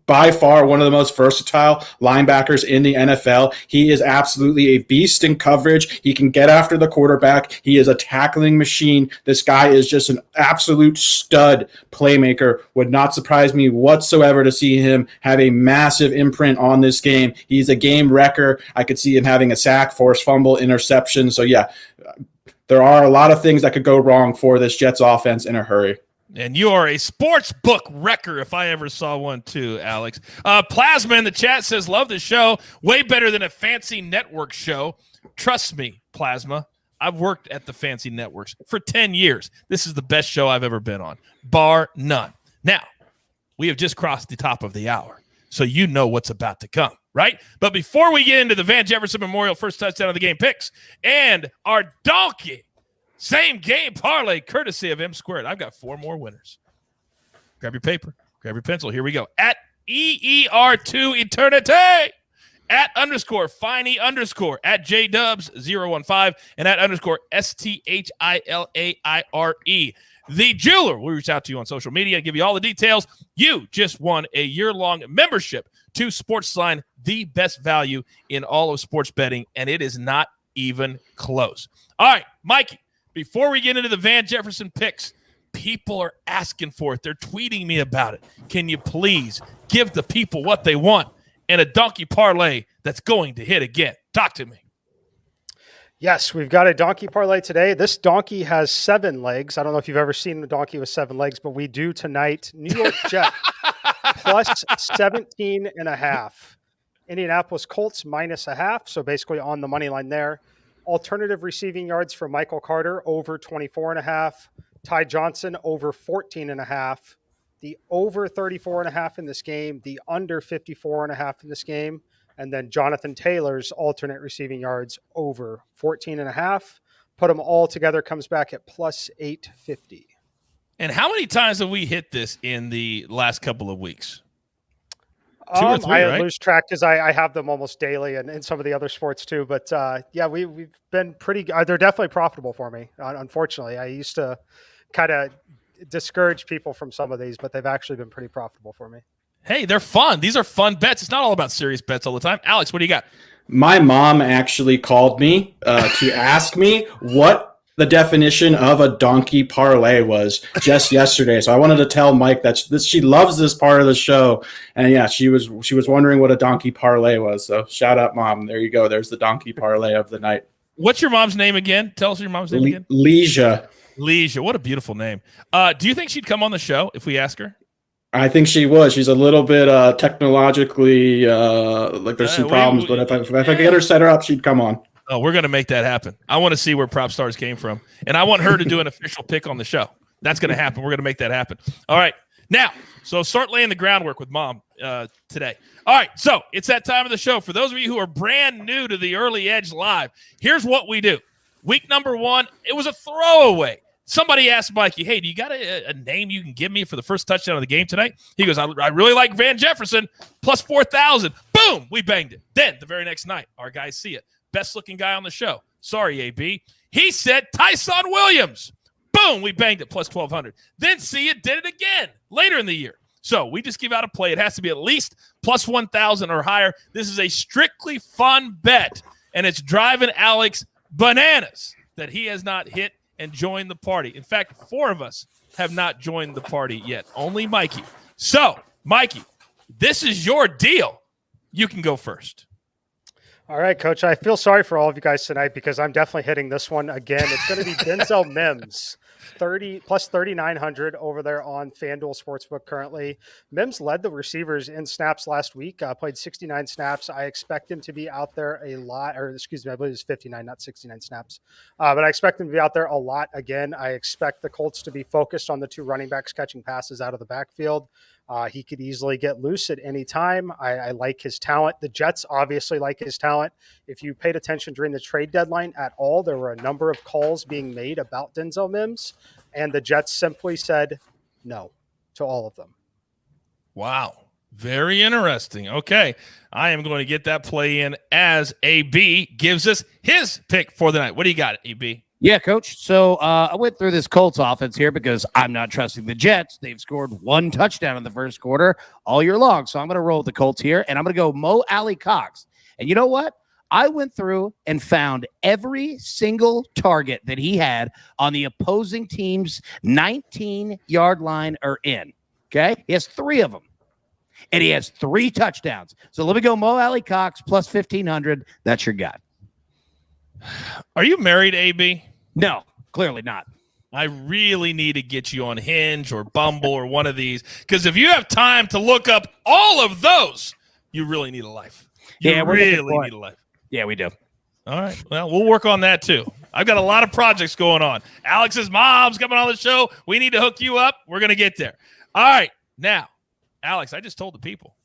by far one of the most versatile linebackers in the NFL. He is absolutely a beast in coverage. He can get after the quarterback. He is a tackling machine. This guy is just an absolute stud playmaker. Would not surprise me whatsoever to see him have a massive imprint on this game. He's a game wrecker. I could see him having a sack, forced fumble, interception. So yeah, there are a lot of things that could go wrong for this Jets offense in a hurry. And you are a sports book wrecker if I ever saw one too, Alex. Plasma in the chat says, love the show. Way better than a fancy network show. Trust me, Plasma. I've worked at the fancy networks for 10 years. This is the best show I've ever been on, bar none. Now, we have just crossed the top of the hour, so you know what's about to come, right? But before we get into the Van Jefferson Memorial first touchdown of the game picks and our donkey same game parlay courtesy of M Squared, I've got 4 more winners. Grab your paper, grab your pencil. Here we go. At EER2 Eternity, at _ Finey _ at JDubs015, and at _ STHILAIRE. The jeweler will reach out to you on social media and give you all the details. You just won a year-long membership to SportsLine, the best value in all of sports betting, and it is not even close. All right, Mikey, before we get into the Van Jefferson picks, people are asking for it. They're tweeting me about it. Can you please give the people what they want and a donkey parlay that's going to hit again? Talk to me. Yes, we've got a donkey parlay today. This donkey has 7 legs. I don't know if you've ever seen a donkey with 7 legs, but we do tonight. New York Jets plus 17.5. Indianapolis Colts -0.5. So basically on the money line there. Alternative receiving yards for Michael Carter over 24.5. Ty Johnson over 14.5. The over 34.5 in this game. The under 54.5 in this game. And then Jonathan Taylor's alternate receiving yards over 14.5. Put them all together, comes back at plus 850. And how many times have we hit this in the last couple of weeks? 2 or 3, I right? lose track because I have them almost daily and in some of the other sports too. But yeah, we've been pretty – they're definitely profitable for me, unfortunately. I used to kind of discourage people from some of these, but they've actually been pretty profitable for me. Hey, they're fun. These are fun bets. It's not all about serious bets all the time. Alex, what do you got? My mom actually called me to ask me what the definition of a donkey parlay was just yesterday. So I wanted to tell Mike that she loves this part of the show. And yeah, she was wondering what a donkey parlay was. So shout out, Mom. There you go. There's the donkey parlay of the night. What's your mom's name again? Tell us your mom's name again. Leisha. Leisha. What a beautiful name. Do you think she'd come on the show if we ask her? I think she would. She's a little bit technologically like there's some problems, but if I could get her set her up, she'd come on. Oh, we're going to make that happen. I want to see where Prop Stars came from, and I want her to do an official pick on the show. That's going to happen. We're going to make that happen. All right. Now, so start laying the groundwork with Mom today. All right. So it's that time of the show. For those of you who are brand new to the Early Edge Live, here's what we do. Week number 1, it was a throwaway. Somebody asked Mikey, hey, do you got a name you can give me for the first touchdown of the game tonight? He goes, I really like Van Jefferson, plus 4,000. Boom, we banged it. Then the very next night, our guys see it. Best looking guy on the show. Sorry, AB. He said Tyson Williams. Boom, we banged it plus 1,200. Then see it did it again later in the year. So we just give out a play. It has to be at least plus 1,000 or higher. This is a strictly fun bet, and it's driving Alex bananas that he has not hit and joined the party. In fact, 4 of us have not joined the party yet. Only Mikey. So, Mikey, this is your deal. You can go first. All right, Coach. I feel sorry for all of you guys tonight because I'm definitely hitting this one again. It's going to be Denzel Mims. 30 plus 3,900 over there on FanDuel Sportsbook currently. Mims led the receivers in snaps last week, played 69 snaps. I expect him to be out there a lot, or excuse me, I believe it's 59, not 69 snaps. But I expect him to be out there a lot again. I expect the Colts to be focused on the 2 running backs catching passes out of the backfield. He could easily get loose at any time. I like his talent. The Jets obviously like his talent. If you paid attention during the trade deadline at all, there were a number of calls being made about Denzel Mims, and the Jets simply said no to all of them. Wow. Very interesting. Okay. I am going to get that play in as AB gives us his pick for the night. What do you got, AB? Yeah, Coach. So I went through this Colts offense here because I'm not trusting the Jets. They've scored 1 touchdown in the first quarter all year long. So I'm going to roll with the Colts here, and I'm going to go Mo Alley Cox. And you know what? I went through and found every single target that he had on the opposing team's 19-yard line or in. Okay? He has 3 of them, and he has 3 touchdowns. So let me go Mo Alley Cox plus 1,500. That's your guy. Are you married, AB? No, clearly not. I really need to get you on Hinge or Bumble or one of these, because if you have time to look up all of those, you really need a life. You really need a life. Yeah, we do. All right. Well, we'll work on that too. I've got a lot of projects going on. Alex's mom's coming on the show. We need to hook you up. We're going to get there. All right. Now, Alex, I just told the people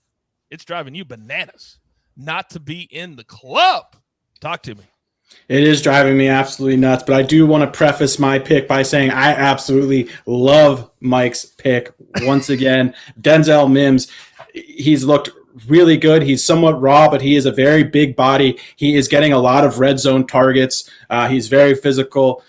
it's driving you bananas not to be in the club. Talk to me. It is driving me absolutely nuts, but I do want to preface my pick by saying I absolutely love Mike's pick. Once again, Denzel Mims, he's looked really good. He's somewhat raw, but he is a very big body. He is getting a lot of red zone targets. He's very physical.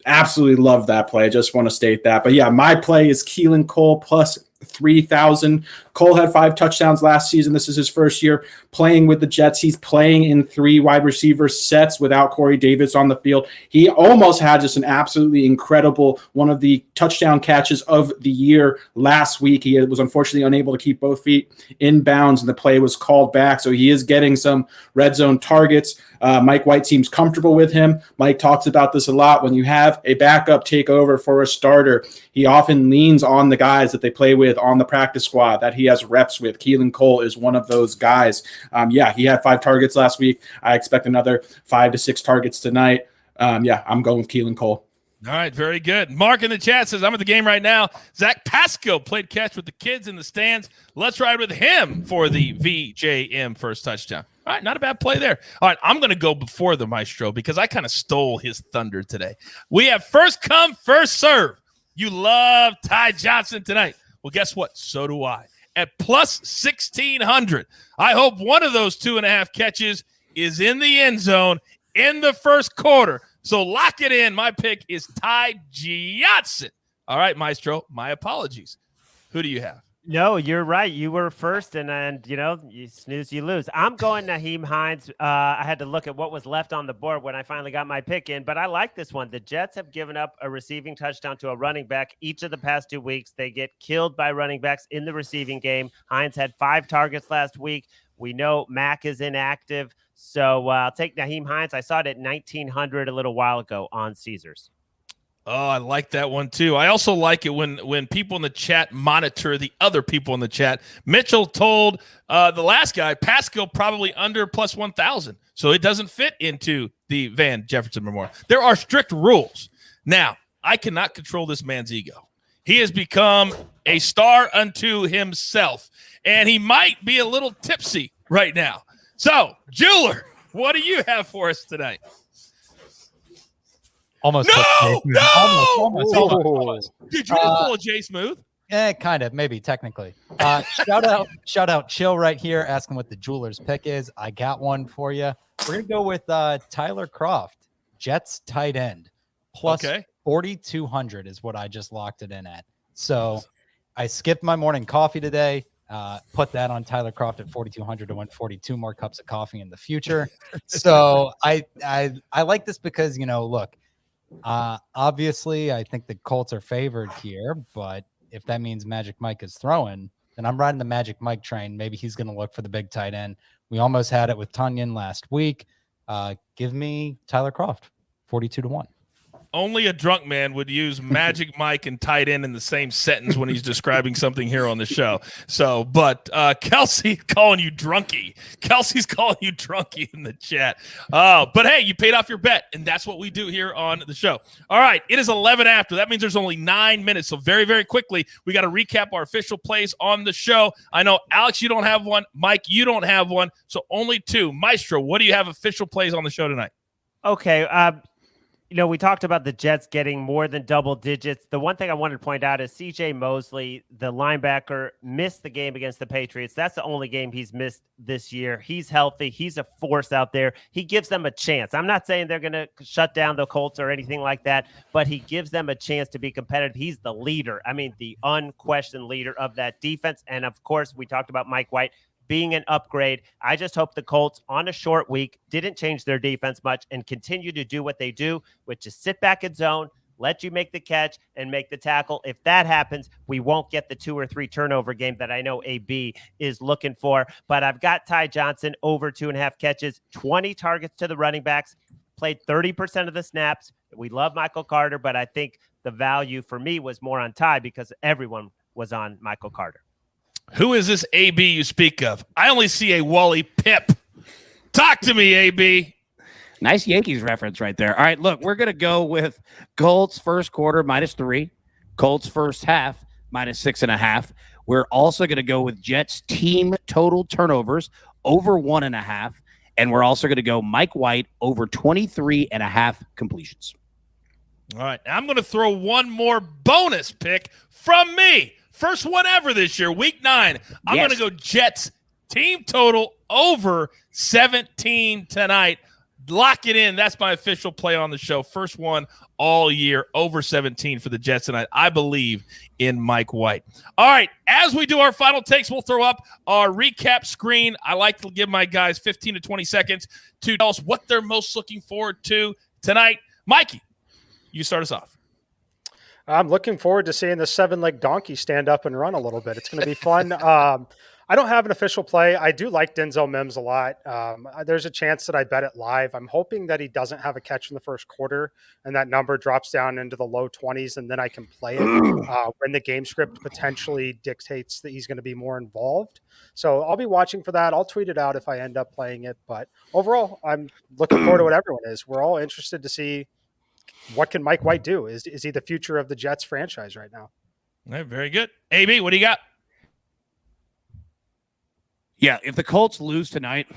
Absolutely love that play. I just want to state that. But yeah, my play is Keelan Cole plus 3,000. Cole had 5 touchdowns last season. This is his first year playing with the Jets. He's playing in 3 wide receiver sets without Corey Davis on the field. He almost had just an absolutely incredible one of the touchdown catches of the year last week. He was unfortunately unable to keep both feet in bounds, and the play was called back. So he is getting some red zone targets. Mike White seems comfortable with him. Mike talks about this a lot. When you have a backup take over for a starter, he often leans on the guys that they play with on the practice squad that he has reps with. Keelan Cole is one of those guys. He had 5 targets last week. I expect another 5 to 6 targets tonight. I'm going with Keelan Cole. All right, very good. Mark in the chat says, I'm at the game right now. Zach Pasco played catch with the kids in the stands. Let's ride with him for the VJM first touchdown. All right, not a bad play there. All right, I'm going to go before the maestro because I kind of stole his thunder today. We have first come, first serve. You love Ty Johnson tonight. Well, guess what? So do I. At plus 1,600, I hope one of those 2.5 catches is in the end zone in the first quarter. So lock it in. My pick is Ty Johnson. All right, Maestro, my apologies. Who do you have? No, you're right. You were first, and you snooze, you lose. I'm going Nyheim Hines. I had to look at what was left on the board when I finally got my pick in, but I like this one. The Jets have given up a receiving touchdown to a running back each of the past 2 weeks. They get killed by running backs in the receiving game. Hines had 5 targets last week. We know Mack is inactive, so I'll take Nyheim Hines. I saw it at 1,900 a little while ago on Caesars. Oh, I like that one too. I also like it when people in the chat monitor the other people in the chat. Mitchell told the last guy, Pascal probably under plus 1,000. So it doesn't fit into the Van Jefferson Memorial. There are strict rules. Now, I cannot control this man's ego. He has become a star unto himself, and he might be a little tipsy right now. So, Jeweler, what do you have for us tonight? Almost. No! Almost. Did you just pull a J Smooth? Kind of, maybe technically. Shout out, Chill right here, asking what the jeweler's pick is. I got one for you. We're gonna go with Tyler Croft. Jets tight end plus Okay. 4,200 is what I just locked it in at. So I skipped my morning coffee today. Put that on Tyler Croft at 4,200 to win 42 more cups of coffee in the future. So I like this because, look, obviously I think the Colts are favored here, but if that means Magic Mike is throwing, then I'm riding the Magic Mike train. Maybe he's going to look for the big tight end. We almost had it with Tunyon last week. Give me Tyler Croft, 42 to 1. Only a drunk man would use Magic Mike and tight end in the same sentence when he's describing something here on the show. So, but Kelsey calling you drunky. Kelsey's calling you drunky in the chat. But hey, you paid off your bet, and that's what we do here on the show. All right, it is 11 after. That means there's only 9 minutes. So very, very quickly, we got to recap our official plays on the show. I know, Alex, you don't have one. Mike, you don't have one. So only 2. Maestro, what do you have official plays on the show tonight? Okay, we talked about the Jets getting more than double digits. The one thing I wanted to point out is C.J. Mosley, the linebacker, missed the game against the Patriots. That's the only game he's missed this year. He's healthy. He's a force out there. He gives them a chance. I'm not saying they're going to shut down the Colts or anything like that, but he gives them a chance to be competitive. He's the leader. I mean, the unquestioned leader of that defense. And, of course, we talked about Mike White being an upgrade. I just hope the Colts on a short week didn't change their defense much and continue to do what they do, which is sit back in zone, let you make the catch and make the tackle. If that happens, we won't get the 2 or 3 turnover game that I know AB is looking for. But I've got Ty Johnson over 2.5 catches, 20 targets to the running backs, played 30% of the snaps. We love Michael Carter, but I think the value for me was more on Ty because everyone was on Michael Carter. Who is this AB you speak of? I only see a Wally Pip. Talk to me, AB. Nice Yankees reference right there. All right, look, we're going to go with Colts first quarter -3, Colts first half -6.5. We're also going to go with Jets team total turnovers over 1.5. And we're also going to go Mike White over 23.5 completions. All right, I'm going to throw one more bonus pick from me. First one ever this year, week 9. I'm going to go Jets team total over 17 tonight. Lock it in. That's my official play on the show. First one all year, over 17 for the Jets tonight. I believe in Mike White. All right, as we do our final takes, we'll throw up our recap screen. I like to give my guys 15 to 20 seconds to tell us what they're most looking forward to tonight. Mikey, you start us off. I'm looking forward to seeing the 7-leg donkey stand up and run a little bit. It's going to be fun. I don't have an official play. I do like Denzel Mims a lot. There's a chance that I bet it live. I'm hoping that he doesn't have a catch in the first quarter and that number drops down into the low 20s, and then I can play it when the game script potentially dictates that he's going to be more involved. So I'll be watching for that. I'll tweet it out if I end up playing it. But overall, I'm looking forward to what everyone is. We're all interested to see what can Mike White do. Is he the future of the Jets franchise right now? All right, very good. AB, what do you got? Yeah, if the Colts lose tonight,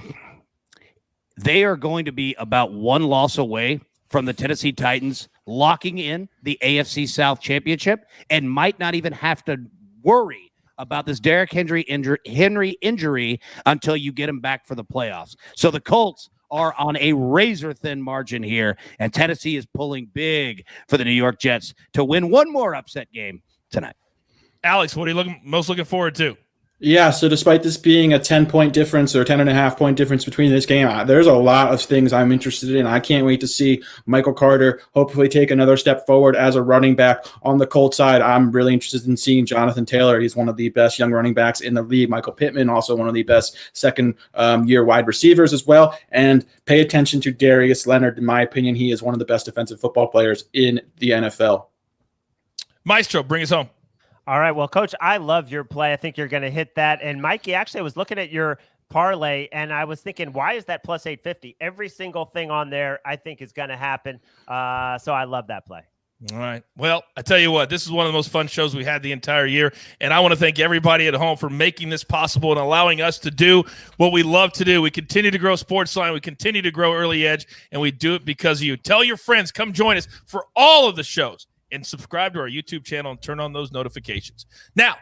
they are going to be about 1 loss away from the Tennessee Titans locking in the AFC South Championship and might not even have to worry about this Derrick Henry injury until you get him back for the playoffs. So the Colts are on a razor-thin margin here, and Tennessee is pulling big for the New York Jets to win one more upset game tonight. Alex, what are you most looking forward to? Yeah, so despite this being a 10-point difference or 10.5-point difference between this game, there's a lot of things I'm interested in. I can't wait to see Michael Carter hopefully take another step forward as a running back. On the Colts side, I'm really interested in seeing Jonathan Taylor. He's one of the best young running backs in the league. Michael Pittman, also one of the best second-year wide receivers as well. And pay attention to Darius Leonard. In my opinion, he is one of the best defensive football players in the NFL. Maestro, bring us home. All right. Well, Coach, I love your play. I think you're going to hit that. And Mikey, actually, I was looking at your parlay and I was thinking, why is that plus 850? Every single thing on there, I think, is going to happen. So I love that play. All right. Well, I tell you what, this is one of the most fun shows we had the entire year. And I want to thank everybody at home for making this possible and allowing us to do what we love to do. We continue to grow SportsLine. We continue to grow Early Edge. And we do it because of you. Tell your friends, come join us for all of the shows. And subscribe to our YouTube channel and turn on those notifications. Now,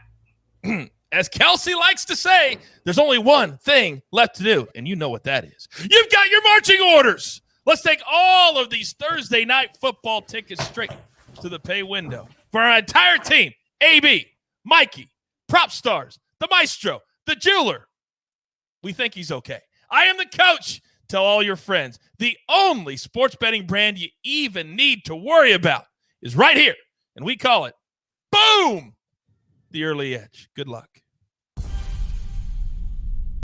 as Kelsey likes to say, there's only one thing left to do, and you know what that is. You've got your marching orders. Let's take all of these Thursday night football tickets straight to the pay window for our entire team. AB, Mikey, Prop Stars, the Maestro, the Jeweler. We think he's okay. I am the coach. Tell all your friends. The only sports betting brand you even need to worry about is right here, and we call it, boom, the Early Edge. Good luck.